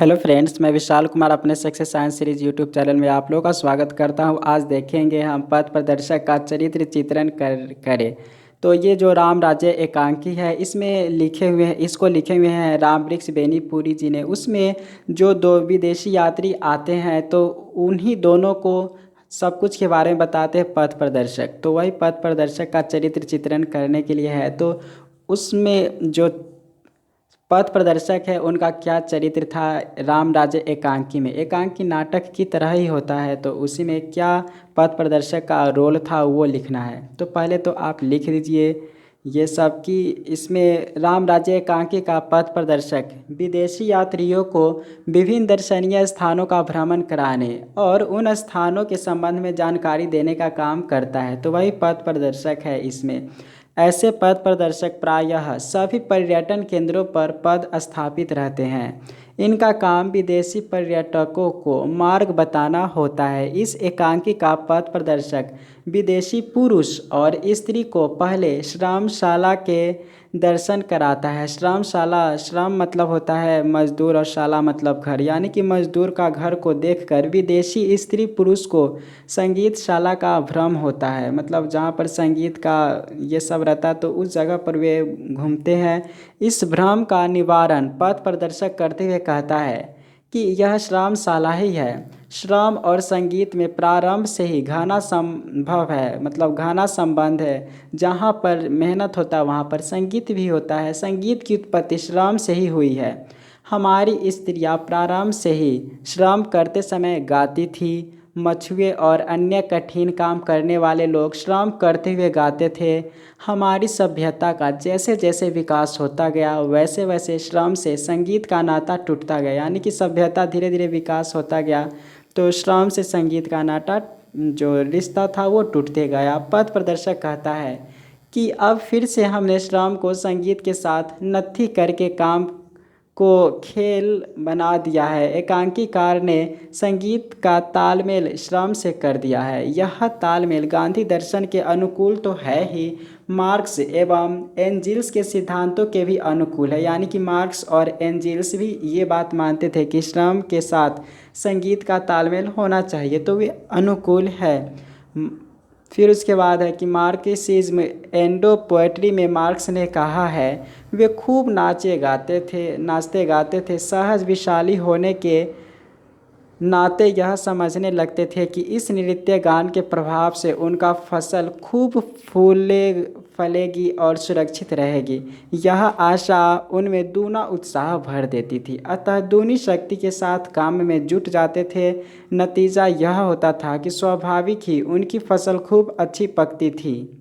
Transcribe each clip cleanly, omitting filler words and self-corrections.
Hello friends, मैं विशाल कुमार अपने success science series YouTube channel में आप लोगों का स्वागत करता हूं। आज देखेंगे हम पथ प्रदर्शक का चरित्र चित्रण करें। तो ये जो राम राज्य एकांकी है, इसमें लिखे हुए हैं राम वृक्ष बेनीपुरी जी ने। उसमें जो दो विदेशी यात्री आते हैं तो उन्हीं दोनों को सब कुछ के बारे में बताते हैं पथ प्रदर्शक। तो वही पथ प्रदर्शक का चरित्र चित्रण करने के लिए है। तो उसमें जो पथ प्रदर्शक है उनका क्या चरित्र था राम राज्य एकांकी में। एकांकी नाटक की तरह ही होता है, तो उसी में क्या पथ प्रदर्शक का रोल था वो लिखना है। तो पहले तो आप लिख दीजिए ये सब कि इसमें राम राज्य एकांकी का पथ प्रदर्शक विदेशी यात्रियों को विभिन्न दर्शनीय स्थानों का भ्रमण कराने और उन स्थानों के संबंध में जानकारी देने का काम करता है। तो वही पथ प्रदर्शक है इसमें। ऐसे पथ प्रदर्शक प्रायः सभी पर्यटन केंद्रों पर पद स्थापित रहते हैं। इनका काम विदेशी पर्यटकों को मार्ग बताना होता है। इस एकांकी का पथ प्रदर्शक विदेशी पुरुष और स्त्री को पहले श्रमशाला के दर्शन कराता है। श्रमशाला, श्रम मतलब होता है मजदूर और शाला मतलब घर, यानी कि मजदूर का घर को देखकर विदेशी स्त्री पुरुष को संगीत शाला का भ्रम होता है। मतलब जहाँ पर संगीत का ये सब रहता है तो उस जगह पर वे घूमते हैं। इस भ्रम का निवारण पथ प्रदर्शक करते हुए कहता है कि यह श्रमशाला ही है। श्रम और संगीत में प्रारंभ से ही घना संभव है, मतलब घना संबंध है। जहाँ पर मेहनत होता है वहाँ पर संगीत भी होता है। संगीत की उत्पत्ति श्रम से ही हुई है। हमारी स्त्रियाँ प्रारंभ से ही श्रम करते समय गाती थी। मछुए और अन्य कठिन काम करने वाले लोग श्रम करते हुए गाते थे। हमारी सभ्यता का जैसे जैसे विकास होता गया वैसे वैसे श्रम से संगीत का नाता टूटता गया, यानी कि सभ्यता धीरे धीरे विकास होता गया तो श्रम से संगीत का नाता जो रिश्ता था वो टूटते गया। पथ प्रदर्शक कहता है कि अब फिर से हमने श्रम को संगीत के साथ नत्थी करके काम को खेल बना दिया है। एकांकीकार ने संगीत का तालमेल श्रम से कर दिया है। यह तालमेल गांधी दर्शन के अनुकूल तो है ही, मार्क्स एवं एंजिल्स के सिद्धांतों के भी अनुकूल है। यानी कि मार्क्स और एंजिल्स भी ये बात मानते थे कि श्रम के साथ संगीत का तालमेल होना चाहिए, तो वे अनुकूल है। फिर उसके बाद है कि मार्क्सिज्म एंडो पोएट्री में मार्क्स ने कहा है वे खूब नाचते गाते थे। सहज विशाली होने के नाते यह समझने लगते थे कि इस नृत्य गान के प्रभाव से उनका फसल खूब फलेगी और सुरक्षित रहेगी। यह आशा उनमें दूना उत्साह भर देती थी, अतः दूनी शक्ति के साथ काम में जुट जाते थे। नतीजा यह होता था कि स्वाभाविक ही उनकी फसल खूब अच्छी पकती थी।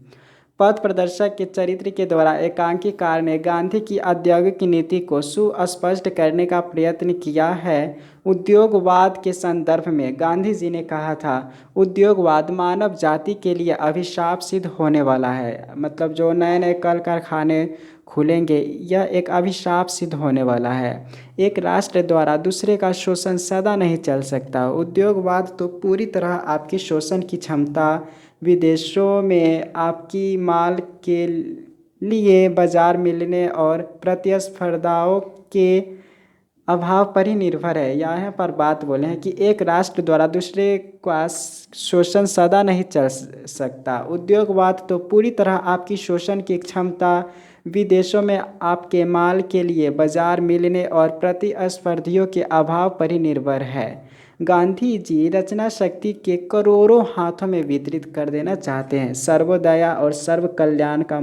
पथ प्रदर्शक के चरित्र के द्वारा एकांकीकार ने गांधी की औद्योगिक नीति को सुस्पष्ट करने का प्रयत्न किया है। उद्योगवाद के संदर्भ में गांधी जी ने कहा था, उद्योगवाद मानव जाति के लिए अभिशाप सिद्ध होने वाला है। मतलब जो नए नए कल कारखाने खुलेंगे यह एक अभिशाप सिद्ध होने वाला है। एक राष्ट्र द्वारा दूसरे का शोषण सदा नहीं चल सकता। उद्योगवाद तो पूरी तरह आपकी शोषण की क्षमता, विदेशों में आपकी माल के लिए बाजार मिलने और प्रतिस्पर्धाओं के अभाव पर ही निर्भर है। यहाँ पर बात बोले हैं कि एक राष्ट्र द्वारा दूसरे का शोषण सदा नहीं चल सकता। उद्योगवाद तो पूरी तरह आपकी शोषण की क्षमता, विदेशों में आपके माल के लिए बाजार मिलने और प्रतिस्पर्धियों के अभाव पर ही निर्भर है। गांधी जी रचना शक्ति के करोड़ों हाथों में वितरित कर देना चाहते हैं। सर्वोदया और सर्व कल्याण का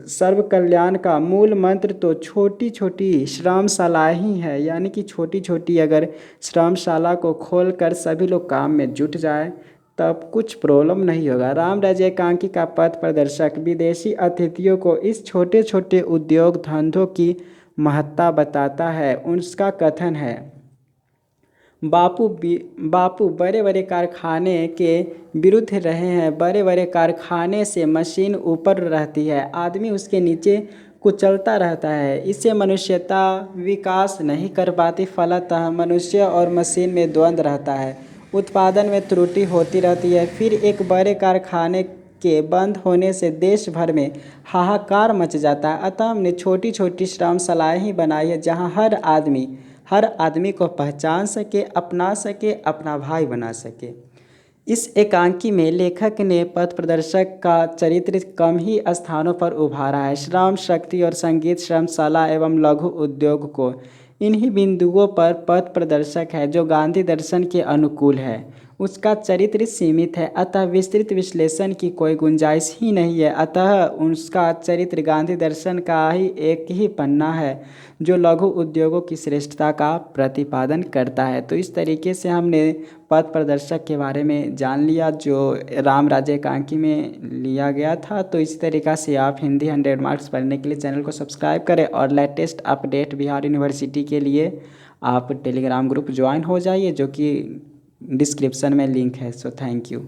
सर्व कल्याण का मूल मंत्र तो छोटी छोटी श्रमशाला ही है। यानी कि छोटी छोटी अगर श्रमशाला को खोलकर सभी लोग काम में जुट जाए तब कुछ प्रॉब्लम नहीं होगा। राम राज्य एकांकी का पथ प्रदर्शक विदेशी अतिथियों को इस छोटे छोटे उद्योग धंधों की महत्ता बताता है। उसका कथन है, बापू बड़े बड़े कारखाने के विरुद्ध रहे हैं। बड़े बड़े कारखाने से मशीन ऊपर रहती है, आदमी उसके नीचे कुचलता रहता है। इससे मनुष्यता विकास नहीं कर पाती, फलतः मनुष्य और मशीन में द्वंद्व रहता है, उत्पादन में त्रुटि होती रहती है। फिर एक बड़े कारखाने के बंद होने से देश भर में हाहाकार मच जाता है। अतः हमने छोटी छोटी श्रमशालाएँ ही बनाई है जहाँ हर आदमी को पहचान सके, अपना सके, अपना भाई बना सके। इस एकांकी में लेखक ने पथ प्रदर्शक का चरित्र कम ही स्थानों पर उभारा है। श्रम शक्ति और संगीत श्रमशाला एवं लघु उद्योग को इन्हीं बिंदुओं पर पथ प्रदर्शक है जो गांधी दर्शन के अनुकूल है। उसका चरित्र सीमित है, अतः विस्तृत विश्लेषण की कोई गुंजाइश ही नहीं है। अतः उसका चरित्र गांधी दर्शन का ही एक ही पन्ना है जो लघु उद्योगों की श्रेष्ठता का प्रतिपादन करता है। तो इस तरीके से हमने पथ प्रदर्शक के बारे में जान लिया जो राम राज्य एकांकी में लिया गया था। तो इसी तरीक़ा से आप हिंदी 100 मार्क्स पढ़ने के लिए चैनल को सब्सक्राइब करें और लेटेस्ट अपडेट बिहार यूनिवर्सिटी के लिए आप टेलीग्राम ग्रुप ज्वाइन हो जाइए जो कि डिस्क्रिप्शन में लिंक है। So thank you.